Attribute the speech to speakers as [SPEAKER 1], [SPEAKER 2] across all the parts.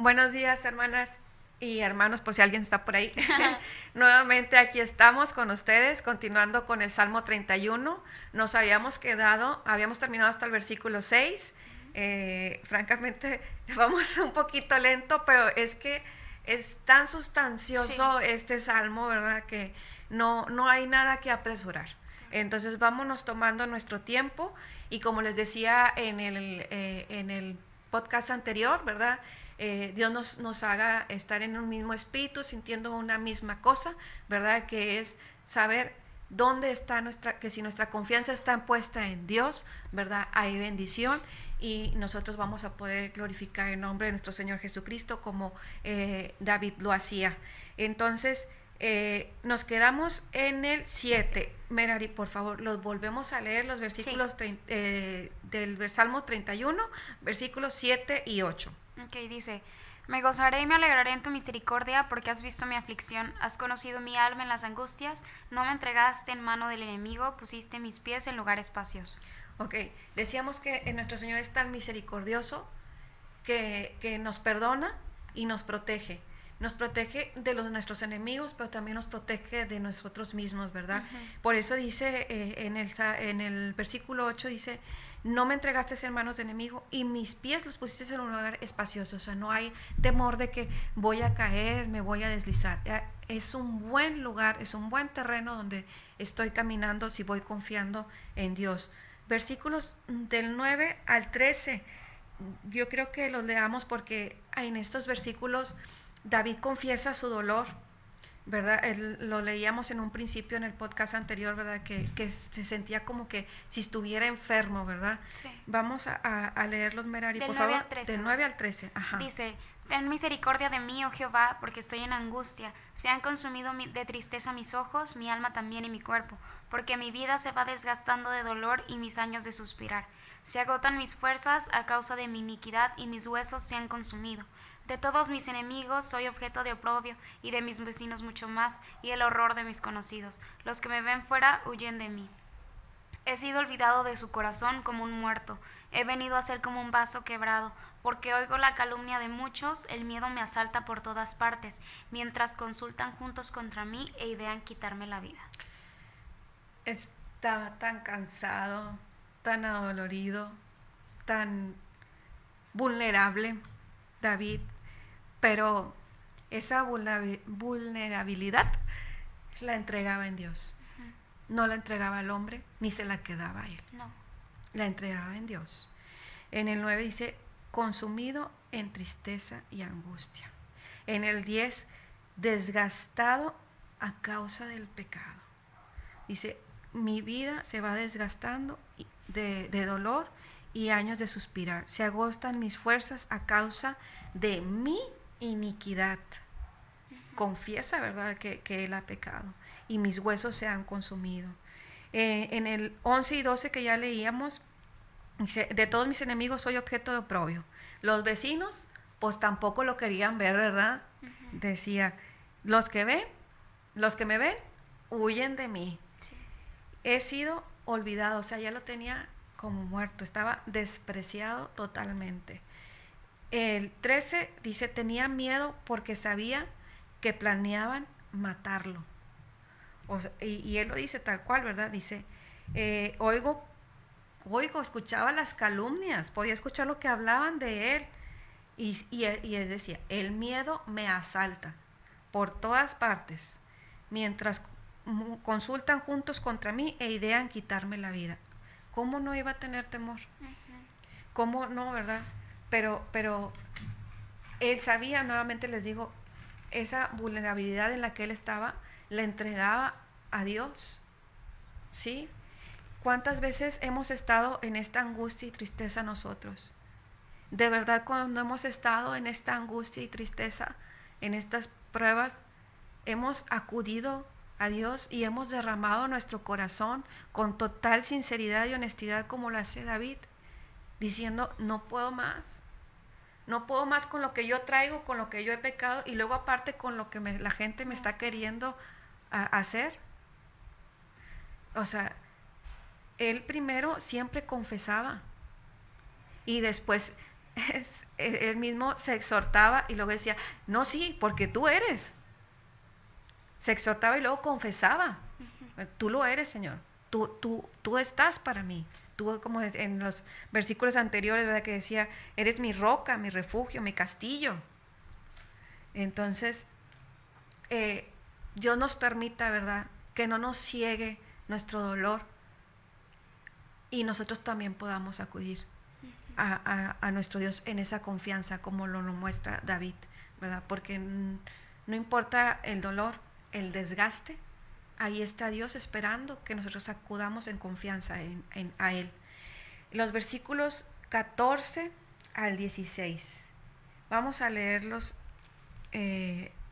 [SPEAKER 1] Buenos días, hermanas y hermanos, por si alguien está por ahí. Nuevamente aquí estamos con ustedes, continuando con el Salmo 31. Nos habíamos terminado hasta el versículo 6. Francamente, vamos un poquito lento, pero es que es tan sustancioso este salmo, ¿verdad? Que no hay nada que apresurar. Entonces vámonos tomando nuestro tiempo y como les decía en el podcast anterior, ¿verdad? Dios nos haga estar en un mismo espíritu, sintiendo una misma cosa, ¿verdad? Que es saber dónde está que si nuestra confianza está puesta en Dios, ¿verdad? Hay bendición y nosotros vamos a poder glorificar el nombre de nuestro Señor Jesucristo como David lo hacía. Entonces, nos quedamos en el 7. Merari, por favor, los volvemos a leer los versículos del Salmo 31, versículos 7 y 8.
[SPEAKER 2] Ok, dice: Me gozaré y me alegraré en tu misericordia, porque has visto mi aflicción, has conocido mi alma en las angustias, no me entregaste en mano del enemigo, pusiste mis pies en lugar espacioso.
[SPEAKER 1] Ok, decíamos que nuestro Señor es tan misericordioso que nos perdona y nos protege. Nos protege de nuestros enemigos, pero también nos protege de nosotros mismos, ¿verdad? Por eso dice en el versículo 8, dice, no me entregaste en manos de enemigo y mis pies los pusiste en un lugar espacioso. O sea, no hay temor de que voy a caer, me voy a deslizar. Es un buen lugar, es un buen terreno donde estoy caminando si voy confiando en Dios. Versículos del 9 al 13. Yo creo que los leamos porque en estos versículos David confiesa su dolor, ¿verdad? Lo leíamos en un principio en el podcast anterior, ¿verdad? Que se sentía como que si estuviera enfermo, ¿verdad?
[SPEAKER 2] Sí.
[SPEAKER 1] Vamos a leerlos, Merari,
[SPEAKER 2] Del
[SPEAKER 1] por
[SPEAKER 2] 9
[SPEAKER 1] favor.
[SPEAKER 2] al 13.
[SPEAKER 1] Del 9 al 13. Ajá.
[SPEAKER 2] Dice: Ten misericordia de mí, oh Jehová, porque estoy en angustia. Se han consumido de tristeza mis ojos, mi alma también y mi cuerpo, porque mi vida se va desgastando de dolor y mis años de suspirar. Se agotan mis fuerzas a causa de mi iniquidad y mis huesos se han consumido. De todos mis enemigos soy objeto de oprobio, y de mis vecinos mucho más, y el horror de mis conocidos. Los que me ven fuera huyen de mí. He sido olvidado de su corazón como un muerto. He venido a ser como un vaso quebrado, porque oigo la calumnia de muchos, el miedo me asalta por todas partes, mientras consultan juntos contra mí e idean quitarme la vida.
[SPEAKER 1] Estaba tan cansado, tan adolorido, tan vulnerable, David, pero esa vulnerabilidad la entregaba en Dios. No la entregaba al hombre, ni se la quedaba a él.
[SPEAKER 2] No.
[SPEAKER 1] La entregaba en Dios. En el 9 dice, consumido en tristeza y angustia. En el 10, desgastado a causa del pecado. Dice, mi vida se va desgastando de dolor y años de suspirar. Se agostan mis fuerzas a causa de mi iniquidad. Confiesa, ¿verdad?, que él ha pecado y mis huesos se han consumido. En el 11 y 12 que ya leíamos, dice, de todos mis enemigos soy objeto de oprobio. Los vecinos, pues tampoco lo querían ver, ¿verdad? Decía, los que me ven, huyen de mí.
[SPEAKER 2] Sí.
[SPEAKER 1] He sido olvidado, o sea, ya lo tenía como muerto, estaba despreciado totalmente. El 13 dice, tenía miedo porque sabía que planeaban matarlo. O sea, y él lo dice tal cual, ¿verdad? Dice, oigo, escuchaba las calumnias, podía escuchar lo que hablaban de él. Y él decía, el miedo me asalta por todas partes, mientras consultan juntos contra mí e idean quitarme la vida. ¿Cómo no iba a tener temor? ¿Cómo no, verdad? Pero él sabía, nuevamente les digo, esa vulnerabilidad en la que él estaba, la entregaba a Dios, ¿sí? ¿Cuántas veces hemos estado en esta angustia y tristeza nosotros? De verdad, cuando hemos estado en esta angustia y tristeza, en estas pruebas, hemos acudido a Dios y hemos derramado nuestro corazón con total sinceridad y honestidad como lo hace David, diciendo, no puedo más. No puedo más con lo que yo traigo, con lo que yo he pecado y luego aparte con lo que la gente me está queriendo hacer. O sea, él primero siempre confesaba y después él mismo se exhortaba y luego decía, no, sí, porque tú eres. Se exhortaba y luego confesaba, tú lo eres, Señor, tú estás para mí. Tú, como en los versículos anteriores, ¿verdad? Que decía, eres mi roca, mi refugio, mi castillo. Entonces, Dios nos permita, ¿verdad? Que no nos ciegue nuestro dolor y nosotros también podamos acudir a nuestro Dios en esa confianza como lo muestra David, ¿verdad? Porque no importa el dolor, el desgaste, ahí está Dios esperando que nosotros acudamos en confianza a Él. Los versículos 14 al 16. Vamos a leerlos,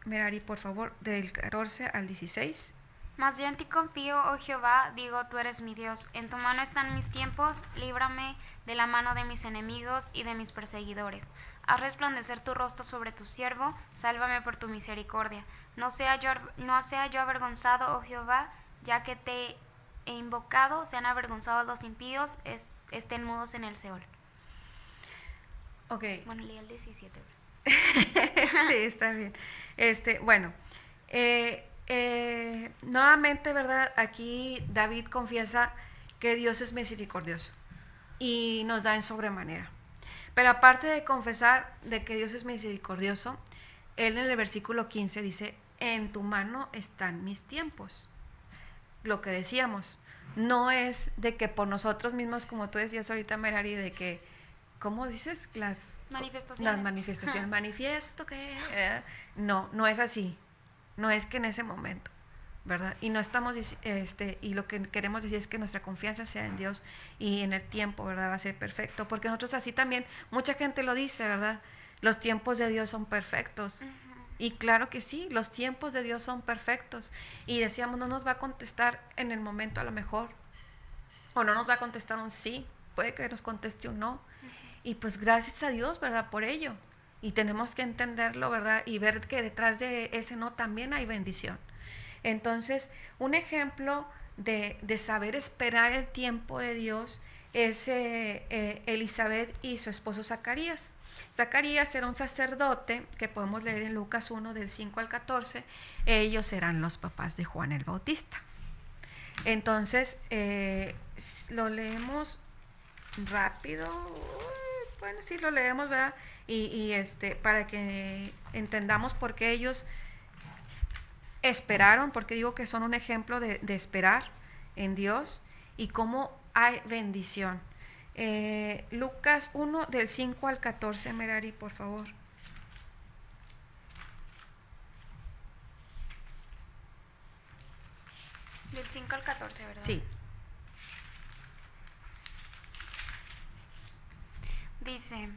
[SPEAKER 1] Merari, por favor, del 14 al 16.
[SPEAKER 2] Mas yo en ti confío, oh Jehová, digo, tú eres mi Dios. En tu mano están mis tiempos, líbrame de la mano de mis enemigos y de mis perseguidores. Haz resplandecer tu rostro sobre tu siervo, sálvame por tu misericordia. No sea yo avergonzado, oh Jehová, ya que te he invocado, sean avergonzados los impíos, estén mudos en el Seol.
[SPEAKER 1] Ok.
[SPEAKER 2] Bueno, leí el 17.
[SPEAKER 1] Sí, está bien. Bueno, nuevamente, ¿verdad? Aquí David confiesa que Dios es misericordioso y nos da en sobremanera. Pero aparte de confesar de que Dios es misericordioso, él en el versículo 15 dice, en tu mano están mis tiempos. Lo que decíamos, no es de que por nosotros mismos, como tú decías ahorita, Merari, de que, ¿cómo dices? Las manifestaciones, manifiesto que... No es así, no es que en ese momento, ¿verdad? Y no estamos, y lo que queremos decir es que nuestra confianza sea en Dios y en el tiempo, ¿verdad? Va a ser perfecto, porque nosotros así también, mucha gente lo dice, ¿verdad? Los tiempos de Dios son perfectos. Y claro que sí, los tiempos de Dios son perfectos. Y decíamos, no nos va a contestar en el momento a lo mejor, o no nos va a contestar un sí, puede que nos conteste un no. Y pues gracias a Dios, ¿verdad? Por ello. Y tenemos que entenderlo, ¿verdad? Y ver que detrás de ese no también hay bendición. Entonces, un ejemplo de saber esperar el tiempo de Dios es Elizabeth y su esposo Zacarías. Zacarías era un sacerdote que podemos leer en Lucas 1 del 5 al 14. Ellos eran los papás de Juan el Bautista. Entonces, lo leemos rápido. Bueno, sí, lo leemos, ¿verdad? Y para que entendamos por qué ellos esperaron, porque digo que son un ejemplo de esperar en Dios y cómo hay bendición. Lucas 1 del 5 al 14, Merari, por favor.
[SPEAKER 2] Del 5 al 14, ¿verdad?
[SPEAKER 1] Sí.
[SPEAKER 2] Dice,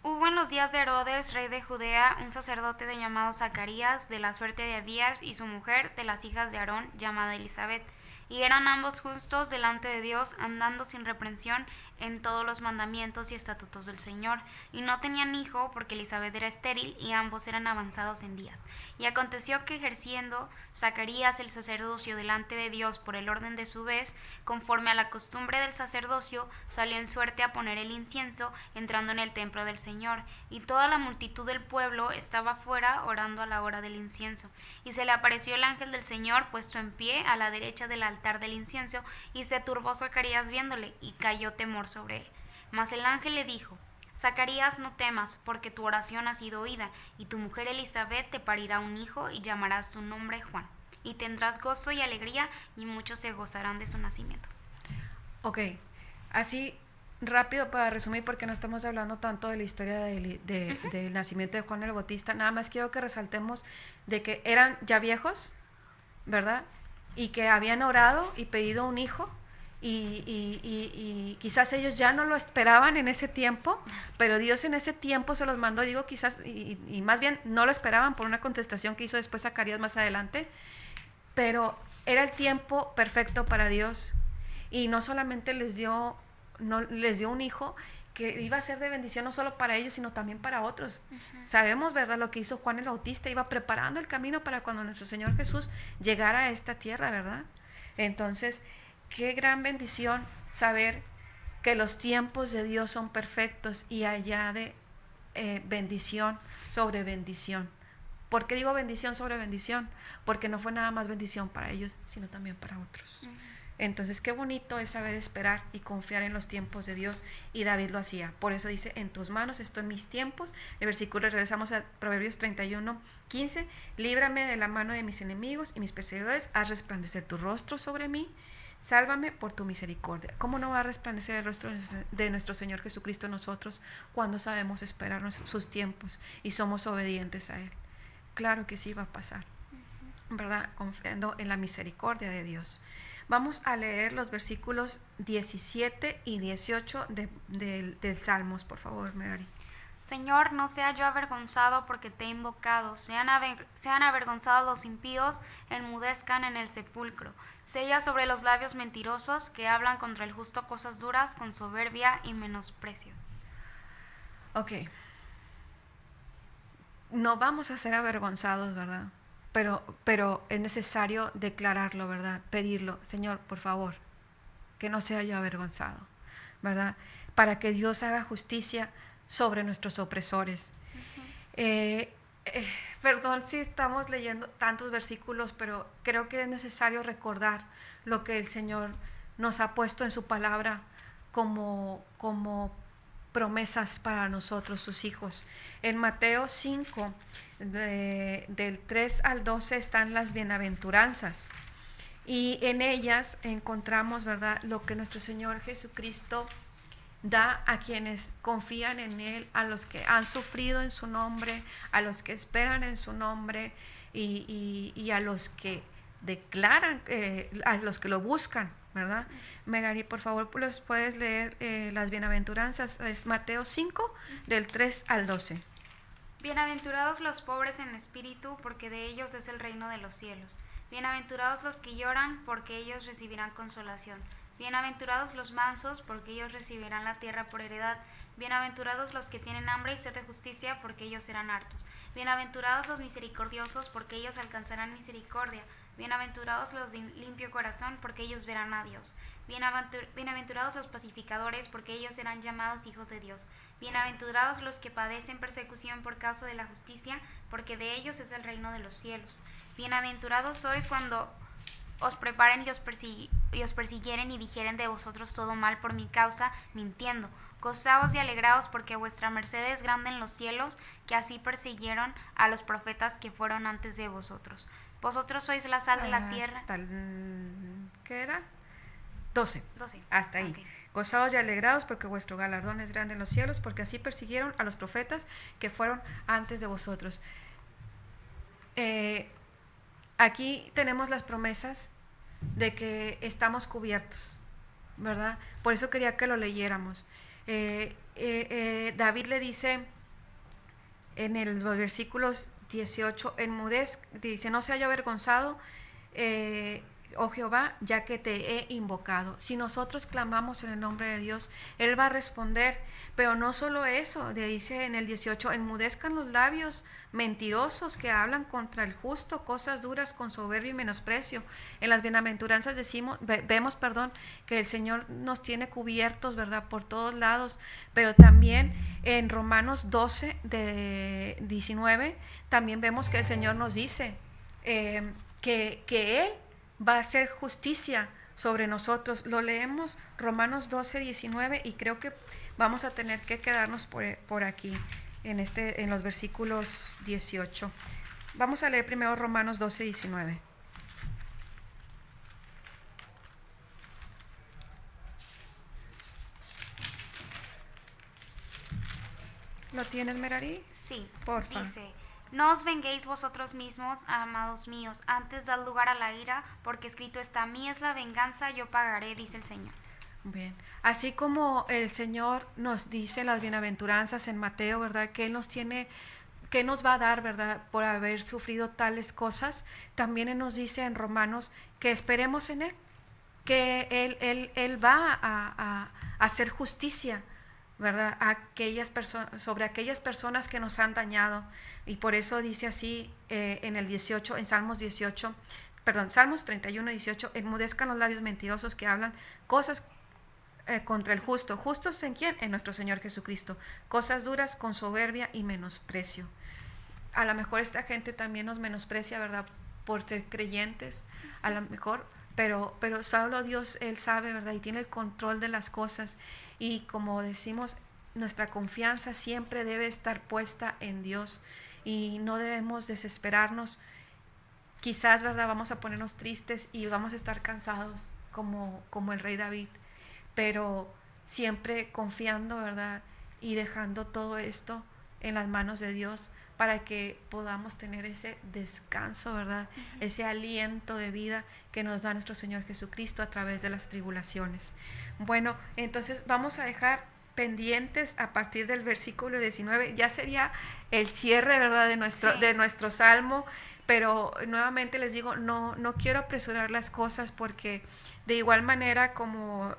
[SPEAKER 2] hubo en los días de Herodes, rey de Judea, un sacerdote de llamado Zacarías, de la suerte de Abías, y su mujer, de las hijas de Aarón, llamada Elizabeth. Y eran ambos justos delante de Dios, andando sin reprensión en todos los mandamientos y estatutos del Señor. Y no tenían hijo, porque Elizabeth era estéril, y ambos eran avanzados en días. Y aconteció que ejerciendo Zacarías el sacerdocio delante de Dios por el orden de su vez, conforme a la costumbre del sacerdocio, salió en suerte a poner el incienso, entrando en el templo del Señor. Y toda la multitud del pueblo estaba fuera orando a la hora del incienso. Y se le apareció el ángel del Señor puesto en pie a la derecha del altar del incienso, y se turbó Zacarías viéndole, y cayó temor sobre él. Mas el ángel le dijo, Zacarías, no temas, porque tu oración ha sido oída, y tu mujer Elizabeth te parirá un hijo, y llamarás su nombre Juan. Y tendrás gozo y alegría, y muchos se gozarán de su nacimiento.
[SPEAKER 1] Ok, así rápido para resumir, porque no estamos hablando tanto de la historia del nacimiento de Juan el Bautista, nada más quiero que resaltemos de que eran ya viejos, ¿verdad? Y que habían orado y pedido un hijo, y quizás ellos ya no lo esperaban en ese tiempo, pero Dios en ese tiempo se los mandó, digo quizás, y más bien no lo esperaban por una contestación que hizo después Zacarías más adelante, pero era el tiempo perfecto para Dios, y no solamente les dio un hijo que iba a ser de bendición no solo para ellos, sino también para otros. Sabemos, ¿verdad?, lo que hizo Juan el Bautista, iba preparando el camino para cuando nuestro Señor Jesús llegara a esta tierra, ¿verdad? Entonces, qué gran bendición saber que los tiempos de Dios son perfectos y añade bendición sobre bendición. ¿Por qué digo bendición sobre bendición? Porque no fue nada más bendición para ellos, sino también para otros. Entonces, qué bonito es saber esperar y confiar en los tiempos de Dios, y David lo hacía. Por eso dice, en tus manos estoy mis tiempos. El versículo, regresamos a Proverbios 31:15, líbrame de la mano de mis enemigos y mis perseguidores, haz resplandecer tu rostro sobre mí, sálvame por tu misericordia. ¿Cómo no va a resplandecer el rostro de nuestro Señor Jesucristo en nosotros cuando sabemos esperar sus tiempos y somos obedientes a Él? Claro que sí va a pasar, ¿verdad? Confiando en la misericordia de Dios. Vamos a leer los versículos 17 y 18 del Salmos, por favor, Mary.
[SPEAKER 2] Señor, no sea yo avergonzado porque te he invocado, sean avergonzados los impíos, enmudezcan en el sepulcro. Sella sobre los labios mentirosos que hablan contra el justo cosas duras con soberbia y menosprecio.
[SPEAKER 1] Ok. No vamos a ser avergonzados, ¿verdad? Pero es necesario declararlo, ¿verdad? Pedirlo, Señor, por favor, que no sea yo avergonzado, ¿verdad? Para que Dios haga justicia sobre nuestros opresores. Perdón si estamos leyendo tantos versículos, pero creo que es necesario recordar lo que el Señor nos ha puesto en su palabra como promesas para nosotros, sus hijos. En Mateo 5, del 3 al 12 están las bienaventuranzas, y en ellas encontramos, ¿verdad?, lo que nuestro Señor Jesucristo da a quienes confían en Él, a los que han sufrido en su nombre, a los que esperan en su nombre, y a los que declaran, a los que lo buscan, ¿verdad? Merari, por favor, pues puedes leer las bienaventuranzas. Es Mateo 5, del 3 al 12.
[SPEAKER 2] Bienaventurados los pobres en espíritu, porque de ellos es el reino de los cielos. Bienaventurados los que lloran, porque ellos recibirán consolación. Bienaventurados los mansos, porque ellos recibirán la tierra por heredad. Bienaventurados los que tienen hambre y sed de justicia, porque ellos serán hartos. Bienaventurados los misericordiosos, porque ellos alcanzarán misericordia. Bienaventurados los de limpio corazón, porque ellos verán a Dios. Bienaventurados los pacificadores, porque ellos serán llamados hijos de Dios. Bienaventurados los que padecen persecución por causa de la justicia, porque de ellos es el reino de los cielos. Bienaventurados sois cuando os preparen y os persiguieren y dijeren de vosotros todo mal por mi causa, mintiendo. Gozaos y alegraos, porque vuestra merced es grande en los cielos, que así persiguieron a los profetas que fueron antes de vosotros. Vosotros sois la sal de la tierra.
[SPEAKER 1] ¿Qué era? 12. Hasta ahí.
[SPEAKER 2] Okay.
[SPEAKER 1] Gozaos y alegraos, porque vuestro galardón es grande en los cielos, porque así persiguieron a los profetas que fueron antes de vosotros. Aquí tenemos las promesas de que estamos cubiertos, ¿verdad? Por eso quería que lo leyéramos. David le dice en los versículos 18, dice, no sea yo avergonzado, oh Jehová, ya que te he invocado. Si nosotros clamamos en el nombre de Dios, Él va a responder. Pero no solo eso, dice en el 18, enmudezcan los labios mentirosos que hablan contra el justo cosas duras con soberbia y menosprecio. En las bienaventuranzas vemos que el Señor nos tiene cubiertos, ¿verdad?, por todos lados. Pero también en Romanos 12, de 19, también vemos que el Señor nos dice que Él va a hacer justicia sobre nosotros. Lo leemos Romanos 12, 19, y creo que vamos a tener que quedarnos por aquí en los versículos 18. Vamos a leer primero Romanos 12, 19. ¿Lo tienes, Merari?
[SPEAKER 2] Sí,
[SPEAKER 1] porfa.
[SPEAKER 2] Dice: no os venguéis vosotros mismos, amados míos, antes dad lugar a la ira, porque escrito está: mí es la venganza, yo pagaré, dice el Señor.
[SPEAKER 1] Bien, así como el Señor nos dice las bienaventuranzas en Mateo, ¿verdad?, que Él nos tiene, que nos va a dar, ¿verdad?, por haber sufrido tales cosas, también Él nos dice en Romanos que esperemos en Él, que Él va a hacer justicia, ¿verdad?, sobre aquellas personas que nos han dañado. Y por eso dice así en el 18, en Salmos 31, 18, enmudezcan los labios mentirosos que hablan cosas contra el justo. ¿Justos en quién? En nuestro Señor Jesucristo. Cosas duras con soberbia y menosprecio. A lo mejor esta gente también nos menosprecia, ¿verdad? Por ser creyentes, a lo mejor, pero solo Dios, Él sabe, ¿verdad? Y tiene el control de las cosas. Y como decimos, nuestra confianza siempre debe estar puesta en Dios y no debemos desesperarnos. Quizás, ¿verdad? Vamos a ponernos tristes y vamos a estar cansados como el rey David, pero siempre confiando, ¿verdad? Y dejando todo esto en las manos de Dios para que podamos tener ese descanso, ¿verdad? Ese aliento de vida que nos da nuestro Señor Jesucristo a través de las tribulaciones. Bueno, entonces vamos a dejar pendientes a partir del versículo 19, ya sería el cierre, ¿verdad? De nuestro salmo, pero nuevamente les digo, no quiero apresurar las cosas porque de igual manera como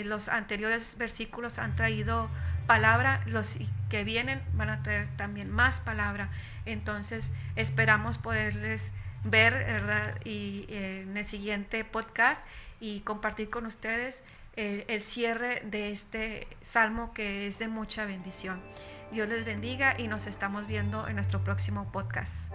[SPEAKER 1] los anteriores versículos han traído palabra, los que vienen van a traer también más palabra. Entonces esperamos poderles ver, ¿verdad? Y en el siguiente podcast y compartir con ustedes el cierre de este salmo que es de mucha bendición. Dios les bendiga y nos estamos viendo en nuestro próximo podcast.